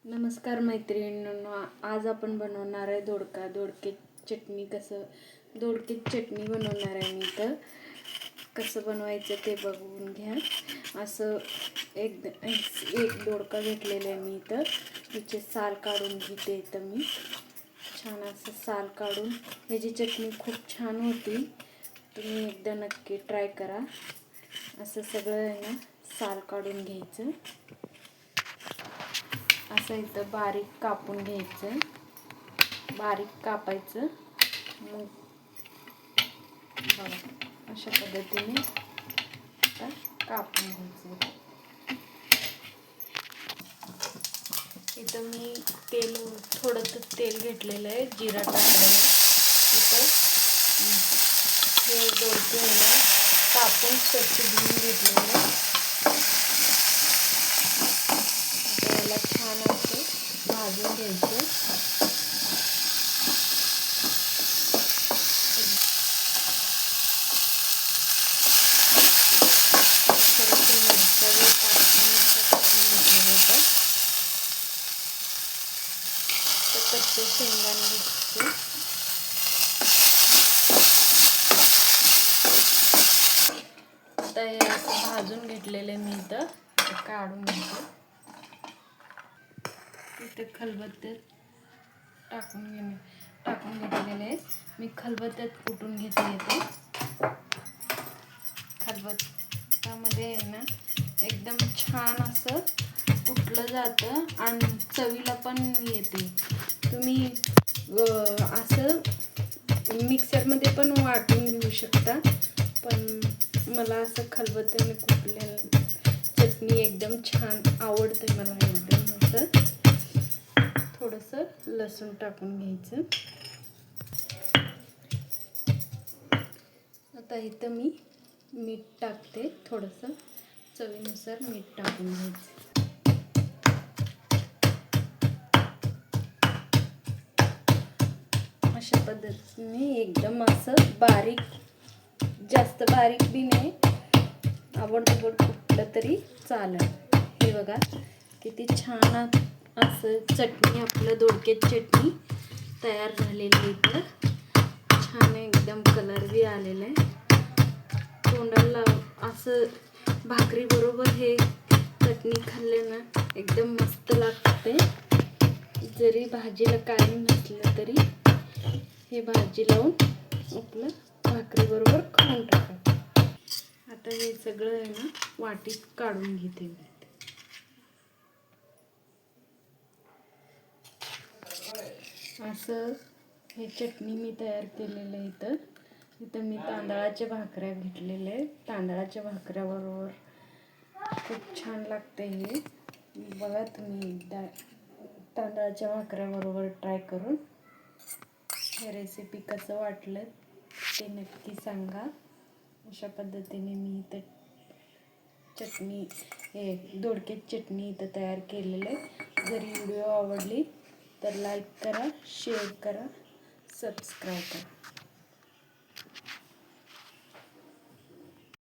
नमस्कार मैत्रिणींनो, आज आपण बनवणार आहे दोडके चटणी. दोडके चटणी बनवणार आहे मी. तर कसं बनवायचं ते बघून घ्या. असं एक दोडका घेतलेला आहे मी. तर तिचे साल काढून घेते. तर मी छान असं साल काढून ह्याची चटणी खूप छान होती. तुम्ही एकदा नक्की ट्राय करा. असं सगळं आहे ना साल काढून घ्यायचं. असं इथं बारीक कापून घ्यायचं, बारीक कापायचं. मग बघा अशा पद्धतीने आता कापून घ्यायचं. इथं मी थोडंसं तेल घेतलेलं आहे, जिरा टाकलेला. इथं हे दोडके आहे ना कापून स्वच्छ धुवून घेतलेलं. त्याला छान असं भाजून घ्यायचं. कच्चे शेंगदाणे घ्यायचे. आता हे असं भाजून घेतलेले मी इथं काढून घेते. इथे खलबत्त्यात टाकून घेतलेले आहे. मी खलबत्त्यात कुटून घेते. येते खलबत्त्यामध्ये आहे ना एकदम छान असं कुटलं जातं आणि चवीला पण येते. तुम्ही असं मिक्सरमध्ये पण वाटून घेऊ शकता, पण मला असं खलबत्त्याने कुटलेलं चटणी एकदम छान आवडते. मला एकदम असं थोडंसं लसूण टाकून घ्यायचं. आता इथं मी मीठ टाकते. थोडंसं चवीनुसार मीठ टाकून घ्यायचं. अशा पद्धतीने एकदम असं बारीक, जास्त बारीक बी नाही, आवडतं कुठलं तरी चालेल. हे बघा किती छान असं चटणी, आपलं दोडक्याची चटणी तयार झालेली. इथं छान एकदम कलर बी आलेला आहे. तोंडाला असं भाकरी बरोबर हे चटणी खाल्ले ना एकदम मस्त लागते. जरी भाजीला काही नसलं तरी हे भाजी लावून आपलं भाकरी बरोबर खाऊन टाका. आता हे सगळं आहे ना वाटीत काढून घेते. असं हे चटणी मी तयार केलेलं आहे. इथं मी तांदळाच्या भाकऱ्या घेतलेल्या आहेत. तांदळाच्या भाकऱ्याबरोबर खूप छान लागते हे. बघा तुम्ही एकदा तांदळाच्या भाकऱ्याबरोबर ट्राय करून हे रेसिपी कसं वाटलं ते नक्की सांगा. अशा पद्धतीने मी इथं दोडक्याची चटणी इथं तयार केलेलं आहे. जरी व्हिडिओ आवडली तर लाईक करा, शेअर करा, सबस्क्राईब करा.